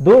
2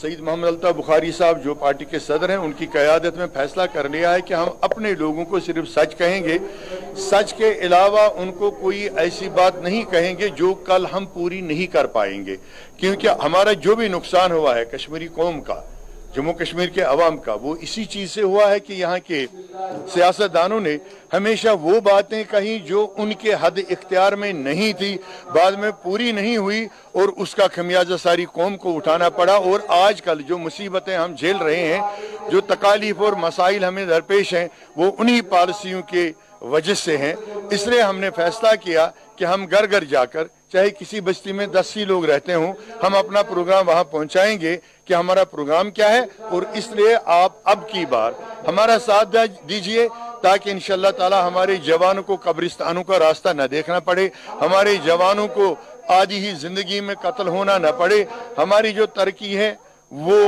سید محمد الطیب بخاری صاحب جو پارٹی کے صدر ہیں، ان کی قیادت میں فیصلہ کر لیا ہے کہ ہم اپنے لوگوں کو صرف سچ کہیں گے، سچ کے علاوہ ان کو کوئی ایسی بات نہیں کہیں گے جو کل ہم پوری نہیں کر پائیں گے، کیونکہ ہمارا جو بھی نقصان ہوا ہے کشمیری قوم کا، جموں کشمیر کے عوام کا، وہ اسی چیز سے ہوا ہے کہ یہاں کے سیاستدانوں نے ہمیشہ وہ باتیں کہیں جو ان کے حد اختیار میں نہیں تھی، بعد میں پوری نہیں ہوئی اور اس کا خمیازہ ساری قوم کو اٹھانا پڑا۔ اور آج کل جو مصیبتیں ہم جھیل رہے ہیں، جو تکالیف اور مسائل ہمیں درپیش ہیں، وہ انہی پالیسیوں کے وجہ سے ہیں۔ اس لیے ہم نے فیصلہ کیا کہ ہم گھر گھر جا کر، چاہے کسی بستی میں 10 ہی لوگ رہتے ہوں، ہم اپنا پروگرام وہاں پہنچائیں گے کہ ہمارا پروگرام کیا ہے، اور اس لیے آپ اب کی بار ہمارا ساتھ دیجئے تاکہ انشاءاللہ تعالی ہمارے جوانوں کو قبرستانوں کا راستہ نہ دیکھنا پڑے، ہمارے جوانوں کو آدھی ہی زندگی میں قتل ہونا نہ پڑے، ہماری جو ترقی ہے وہ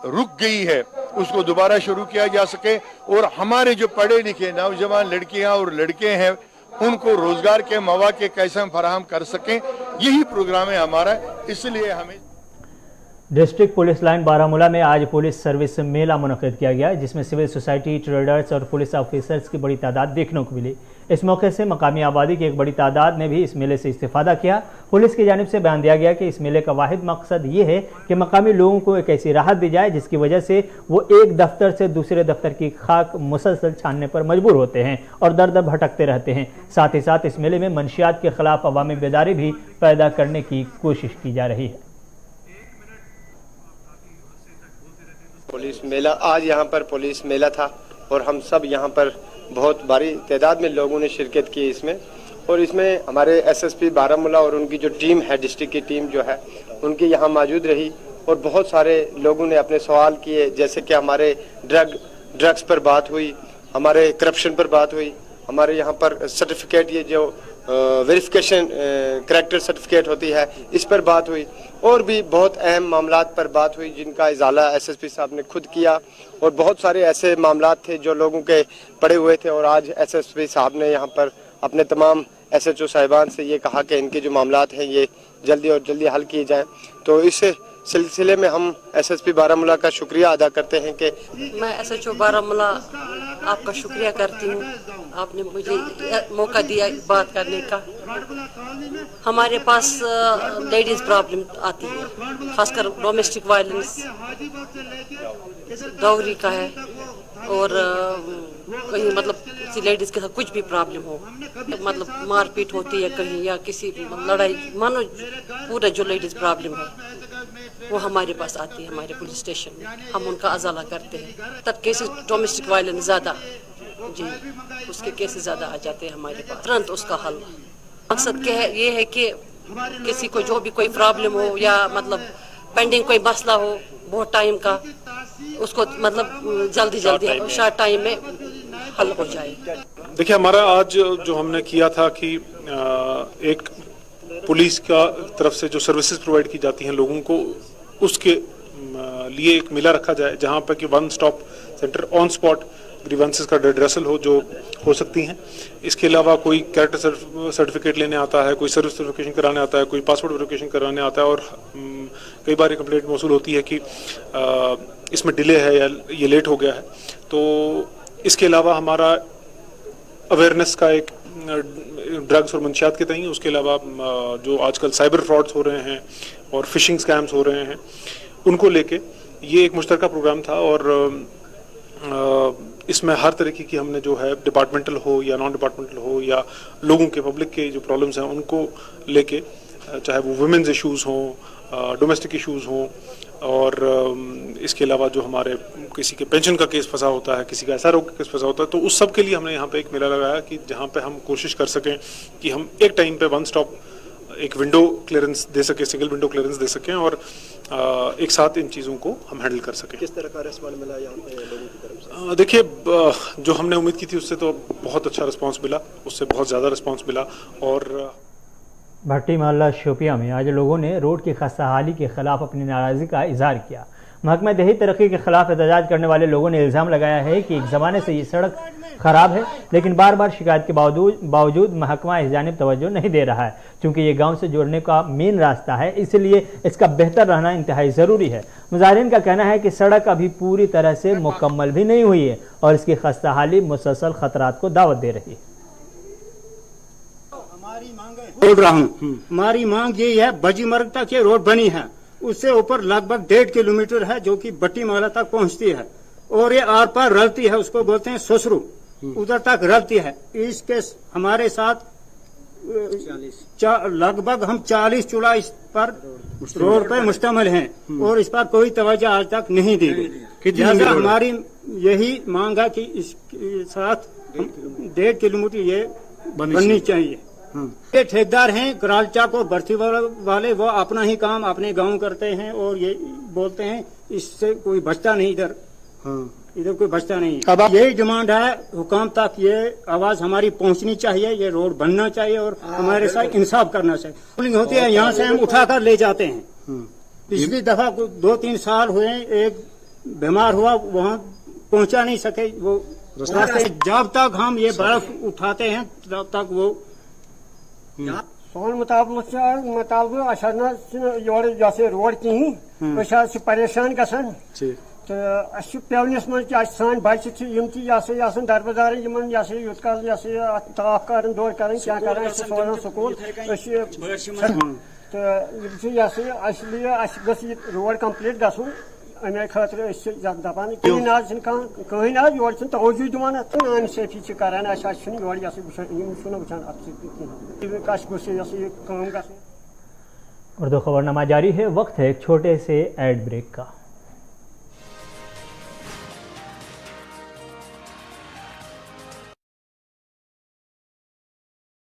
رک گئی ہے اس کو دوبارہ شروع کیا جا سکے، اور ہمارے جو پڑھے لکھے نوجوان لڑکیاں اور لڑکے ہیں ان کو روزگار کے مواقع کیسے ہم فراہم کر سکیں، یہی پروگرام ہے ہمارا۔ اس لیے ہمیں ڈسٹرکٹ پولیس لائن بارہمولہ میں آج پولیس سروس میلہ منعقد کیا گیا، جس میں سول سوسائٹی، ٹریڈرز اور پولیس آفیسرز کی بڑی تعداد دیکھنے کو ملی۔ اس موقع سے مقامی آبادی کی ایک بڑی تعداد نے بھی اس میلے سے استفادہ کیا۔ پولیس کی جانب سے بیان دیا گیا کہ اس میلے کا واحد مقصد یہ ہے کہ مقامی لوگوں کو ایک ایسی راحت دی جائے جس کی وجہ سے وہ ایک دفتر سے دوسرے دفتر کی خاک مسلسل چھاننے پر مجبور ہوتے ہیں اور در در بھٹکتے رہتے ہیں۔ ساتھ ہی ساتھ اس میلے میں منشیات کے خلاف عوامی بیداری بھی پیدا کرنے کی کوشش کی جا رہی ہے۔ پولیس میلہ آج یہاں پر پولیس میلہ تھا اور ہم سب یہاں پر بہت بڑی تعداد میں لوگوں نے شرکت کی اس میں، اور اس میں ہمارے ایس ایس پی بارہمولہ اور ان کی جو ٹیم ہے، ڈسٹرکٹ کی ٹیم جو ہے ان کی یہاں موجود رہی، اور بہت سارے لوگوں نے اپنے سوال کیے، جیسے کہ ہمارے ڈرگز پر بات ہوئی، ہمارے کرپشن پر بات ہوئی، ہمارے یہاں پر سرٹیفکیٹ یہ جو ویریفیکیشن کریکٹر سرٹیفکیٹ ہوتی ہے اس پر بات ہوئی، اور بھی بہت اہم معاملات پر بات ہوئی جن کا ازالہ ایس ایس پی صاحب نے خود کیا، اور بہت سارے ایسے معاملات تھے جو لوگوں کے پڑے ہوئے تھے، اور آج ایس ایس پی صاحب نے یہاں پر اپنے تمام ایس ایچ او صاحبان سے یہ کہا کہ ان کے جو معاملات ہیں یہ جلدی اور جلدی حل کیے جائیں۔ تو اس سلسلے میں ہم ایس ایس پی بارہمولہ کا شکریہ ادا کرتے ہیں کہ میں ایس ایچ او بارہمولہ آپ کا شکریہ کرتی ہوں، آپ نے مجھے موقع دیا بات کرنے کا۔ ہمارے پاس لیڈیز پرابلم آتی ہے، خاص کر ڈومیسٹک وائلنس، ڈوری کا ہے، اور کہیں مطلب کسی لیڈیز کے ساتھ کچھ بھی پرابلم ہو، مطلب مار پیٹ ہوتی ہے کہیں یا کسی لڑائی، مانو پورا جو لیڈیز پرابلم ہے وہ ہمارے پاس آتی ہے، ہمارے پولیس اسٹیشن میں ہم ان کا ازالہ کرتے ہیں۔ تب کیسز ڈومیسٹک وائلنس زیادہ، جی اس کے کیسز زیادہ آ جاتے ہیں ہمارے پاس، ترنت اس کا حل۔ مقصد کیا ہے، یہ ہے کہ کسی کو جو بھی کوئی پرابلم ہو یا مطلب پینڈنگ کوئی مسئلہ ہو بہت ٹائم کا، اس کو مطلب جلدی شارٹ ٹائم میں حل ہو جائے۔ دیکھیے ہمارا آج جو ہم نے کیا تھا کہ ایک پولیس کا طرف سے جو سروسز پرووائڈ کی جاتی ہیں لوگوں کو، اس کے لیے ایک میلہ رکھا جائے جہاں پہ کہ ون سٹاپ سینٹر آن سپاٹ گریوانسز کا ریڈریسل جو ہو سکتی ہیں۔ اس کے علاوہ کوئی کیریکٹر سرٹیفکیٹ لینے آتا ہے، کوئی سروس ویریفیکیشن کرانے آتا ہے، کوئی پاسپورٹ ویریفیکیشن کرانے آتا ہے، اور کئی بار یہ کمپلینٹ موصول ہوتی ہے کہ اس میں ڈیلے ہے یا یہ لیٹ ہو گیا ہے۔ تو اس کے علاوہ ہمارا اویئرنیس کا ایک ڈرگس اور منشیات کے تئیں، اس کے علاوہ جو آج کل سائبر فراڈز ہو رہے ہیں اور فشنگ سکیمز ہو رہے ہیں ان کو لے کے یہ ایک مشترکہ پروگرام تھا، اور اس میں ہر طریقے کی ہم نے جو ہے ڈپارٹمنٹل ہو یا نان ڈپارٹمنٹل ہو یا لوگوں کے پبلک کے جو پرابلمز ہیں ان کو لے کے، چاہے وہ ویمنز ایشوز ہوں، ڈومیسٹک ایشوز ہوں، اور اس کے علاوہ جو ہمارے کسی کے پینشن کا کیس پھنسا ہوتا ہے، کسی کا ایسا روگ کا کیس پھنسا ہوتا ہے، تو اس سب کے لیے ہم نے یہاں پہ ایک میلہ لگایا کہ جہاں پہ ہم کوشش کر سکیں کہ ہم ایک ٹائم پہ ون سٹاپ ایک ونڈو کلیئرنس دے سکیں، سنگل ونڈو کلیئرنس دے سکیں، اور ایک ساتھ ان چیزوں کو ہم ہینڈل کر سکیں۔ کس طرح کا رسپانس ملا یہاں پہ لوگوں کی طرف سے؟ دیکھیے جو ہم نے امید کی تھی اس سے تو بہت اچھا رسپانس ملا، اس سے بہت زیادہ رسپانس ملا۔ اور بھٹی محلہ شوپیاں میں آج لوگوں نے روڈ کی خستہ حالی کے خلاف اپنی ناراضگی کا اظہار کیا۔ محکمہ دیہی ترقی کے خلاف احتجاج کرنے والے لوگوں نے الزام لگایا ہے کہ ایک زمانے سے یہ سڑک خراب ہے، لیکن بار بار شکایت کے باوجود محکمہ اس جانب توجہ نہیں دے رہا ہے۔ چونکہ یہ گاؤں سے جوڑنے کا مین راستہ ہے، اس لیے اس کا بہتر رہنا انتہائی ضروری ہے۔ مظاہرین کا کہنا ہے کہ سڑک ابھی پوری طرح سے مکمل بھی نہیں ہوئی ہے اور اس کی خستہ حالی مسلسل خطرات کو دعوت دے رہی ہے۔ بول رہا ہوں، ہماری مانگ یہی ہے، بجی مرگ تک یہ روڈ بنی ہے، اس سے اوپر لگ بھگ 1.5 کلومیٹر ہے جو کہ بٹی محلہ تک پہنچتی ہے، اور یہ آر پار رلتی ہے، اس کو بولتے ہیں سسرو، ادھر تک رلتی ہے۔ اس کے ہمارے ساتھ لگ بھگ ہم 40 چولہا اس پر روڈ پر مشتمل ہیں اور اس پر کوئی توجہ آج تک نہیں دی گئی۔ لہٰذا ہماری یہی مانگ ہے کہ اس کے ساتھ 1.5 کلومیٹر یہ بننی چاہیے۔ یہ ٹھیکدار ہیں کرالچاک اور برسی والے، وہ اپنا ہی کام اپنے گاؤں کرتے ہیں اور یہ بولتے ہیں اس سے کوئی بچتا نہیں، ادھر کوئی بچتا نہیں۔ یہی ڈیمانڈ ہے، حکام تک یہ آواز ہماری پہنچنی چاہیے، یہ روڈ بننا چاہیے اور ہمارے ساتھ انصاف کرنا چاہیے۔ پولنگ ہوتی ہے، یہاں سے ہم اٹھا کر لے جاتے ہیں۔ پچھلی دفعہ 2-3 سال ہوئے، ایک بیمار ہوا، وہاں پہنچا نہیں سکے وہ راستے۔ جب تک ہم یہ برف اٹھاتے ہیں تب تک وہ سون مطالبہ یور روڈ کہیں پریشان گژھان تو پیونس مجھ سان بچہ یہ دربدار یوت کال تاپ کر دور کر سوزان سکول تو یہ گھ روڈ کمپلیٹ گھن امے خاطر دپان کہیں یور توجہ دان نا صافی کران یور وچان اردو خبرنامہ جاری ہے، وقت ہے ایک چھوٹے سے ایڈ بریک کا۔